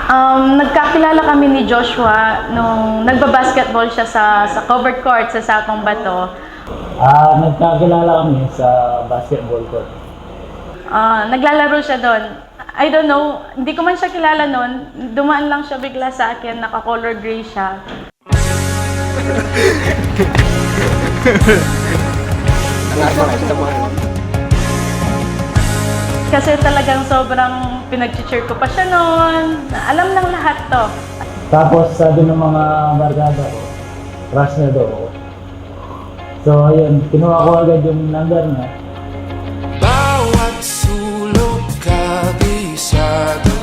Nagkakilala kami ni Joshua nung nagba-basketball siya sa covered court sa Sakong Bato. Nagkakilala kami sa basketball court. Naglalaro siya doon. I don't know, hindi ko man siya kilala noon. Dumaan lang siya bigla sa akin, naka-color gray siya. Kasi talagang sobrang pinag-cheer ko pa siya noon. Alam ng lahat to. Tapos sabi ng mga barkada ko, crush na daw ako. So ayun, kinuha ko agad yung number niya. Bawat sulok kabisado.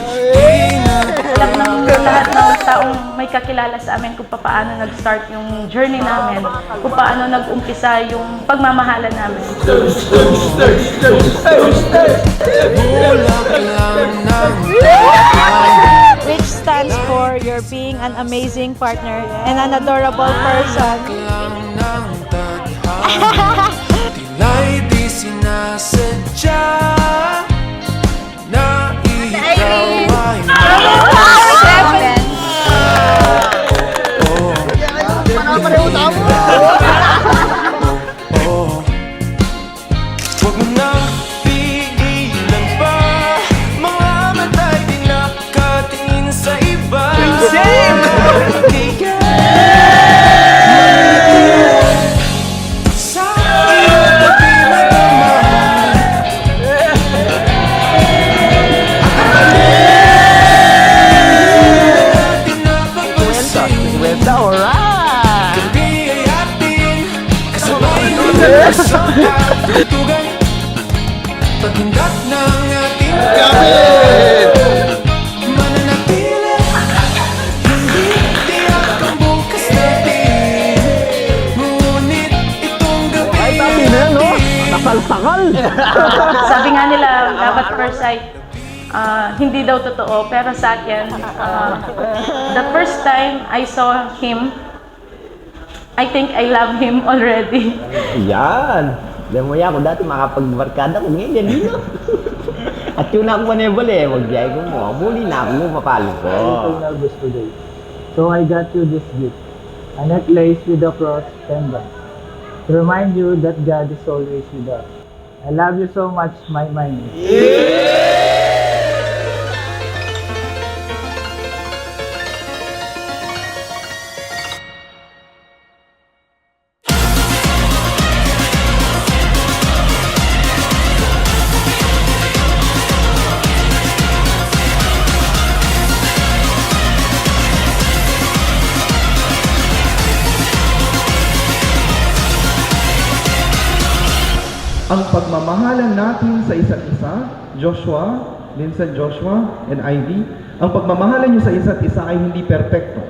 Alam ng lahat ng taong may kakilala sa amin kung paano nag-start yung journey namin, kung paano nag-umpisa yung pagmamahalan namin. Which stands for you're being an amazing partner and an adorable person. Tila'y di sinasadya na ikaw ay Huwag mo nang pigilan pa. Mga matay di nakatingin sa iba. Sa akin na di magmamahal. Di napagpansin. Gabi ay atin. Kasabay ng sa tugan. Paghindak ng ating gamit mananatili. Hindi tiyak ang bukas natin. Ngunit itong gabi natin. Sabi nga nila, love at first sight, hindi daw totoo. Pero sa akin, the first time I saw him, I think I love him already. Yan. Alam mo yan, kung dati makapagbarkada ko, ngayon yan dito. At yun ako manebol eh, mag-jay ko mo. Muli na ako, mapalo ko. I'm nervous today. So I got you this gift. A necklace with a cross pendant. To remind you that God is always with us. I love you so much, my mind. Ang pagmamahalan natin sa isa't isa, Joshua, Vincent Joshua, and Ivy, ang pagmamahalan niyo sa isa't isa ay hindi perpekto.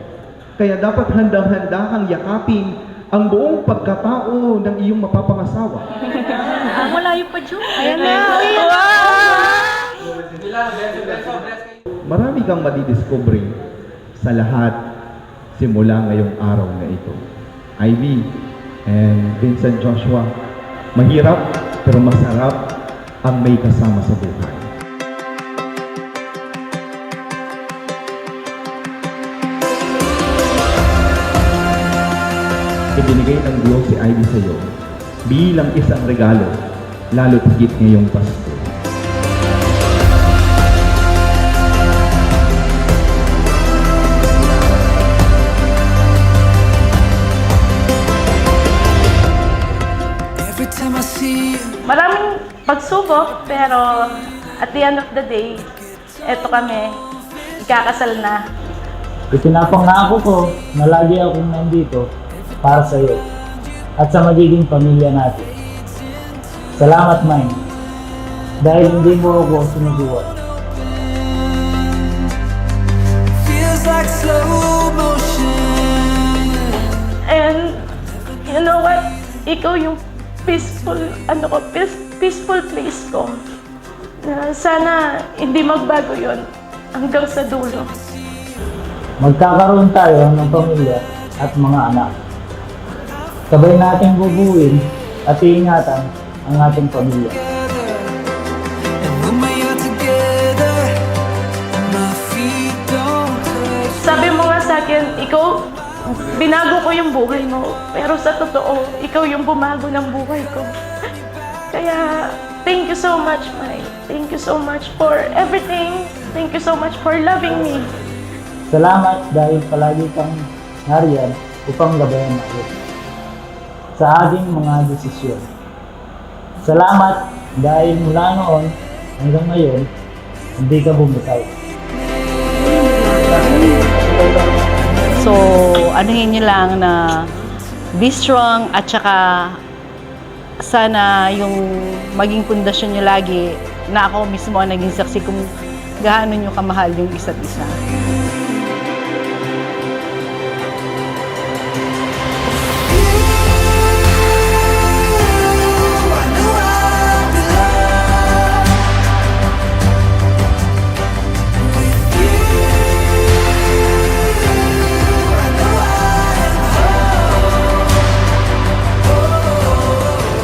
Kaya dapat handang-handa kang yakapin ang buong pagkatao ng iyong mapapangasawa. Malayo pa, Joe. Ayan na! Marami kang madidiscovery sa lahat simula ngayong araw na ito. Ivy and Vincent Joshua, mahirap pero masarap ang may kasama sa buhay. Ibinigay ng Diyos si Ivy sa iyo bilang isang regalo, lalo't higit ngayong Pasko. Every time I see you. Maraming pagsubok, pero at the end of the day, eto kami, ikakasal na. Itinapangako ko na lagi akong nandito para sa iyo at sa magiging pamilya natin. Salamat, Mine. Dahil hindi mo ako sinubukan. Feels like slow motion. And you know what? Ikaw yung peaceful place ko. Sana hindi magbago yon hanggang sa dulo. Magkakaroon tayo ng pamilya at mga anak. Sabay nating bubuin at iingatan ang ating pamilya. And when we are together, my feet don't binago ko yung buhay mo. Pero sa totoo, ikaw yung bumago ng buhay ko. Kaya, thank you so much, Mike. Thank you so much for everything. Thank you so much for loving me. Salamat dahil palagi kang nariyan upang gabayan ako sa aking mga desisyon. Salamat dahil mula noon hanggang ngayon, hindi ka bumitaw. So, anuhin nyo lang na be strong at saka sana yung maging pundasyon nyo lagi na ako mismo ang naging saksi kung gaano nyo kamahal yung isa't isa.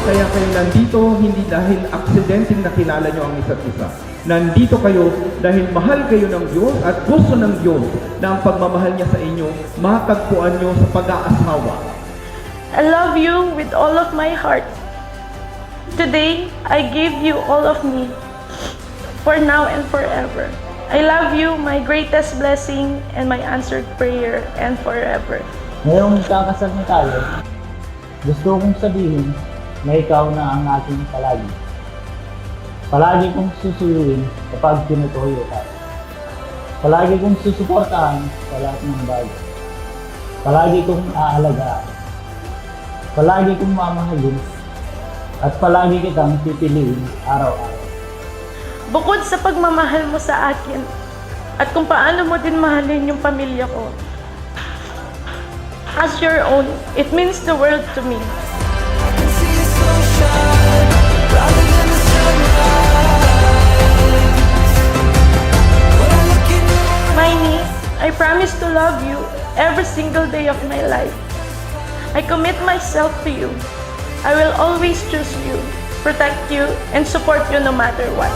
Kaya kayo nandito hindi dahil aksidenteng nakilala nyo ang isa't isa. Nandito kayo dahil mahal kayo ng Diyos at gusto ng Diyos na ang pagmamahal niya sa inyo matagpuan nyo sa pag-aasawa. I love you with all of my heart. Today, I give you all of me for now and forever. I love you, my greatest blessing and my answered prayer and forever. Ngayong kakasal na tayo, gusto kong sabihin na ikaw na ang aking palagi. Palagi kong susuyuin kapag tinutuyo ka. Palagi kong susuportahan sa lahat ng bagay. Palagi kong aalagaan. Palagi kong mamahalin. At palagi kitang pipiliin araw-araw. Bukod sa pagmamahal mo sa akin at kung paano mo din mahalin yung pamilya ko, as your own, it means the world to me. See the sunshine brighter than the sunrise. When I look in your Miney, I promise to love you every single day of my life. I commit myself to you. I will always choose you, protect you, and support you no matter what.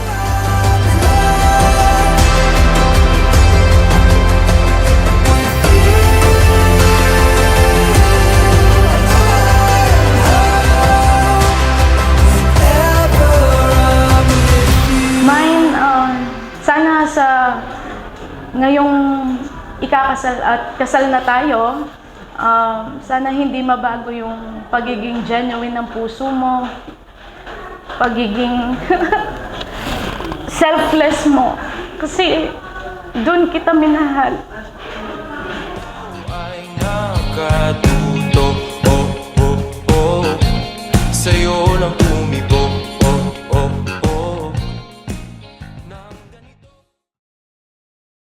Mine, sana sa ngayong ikakasal at kasal na tayo, sana hindi mabago yung pagiging genuine ng puso mo, pagiging selfless mo. Kasi doon kita minahal. ay nakatuloy.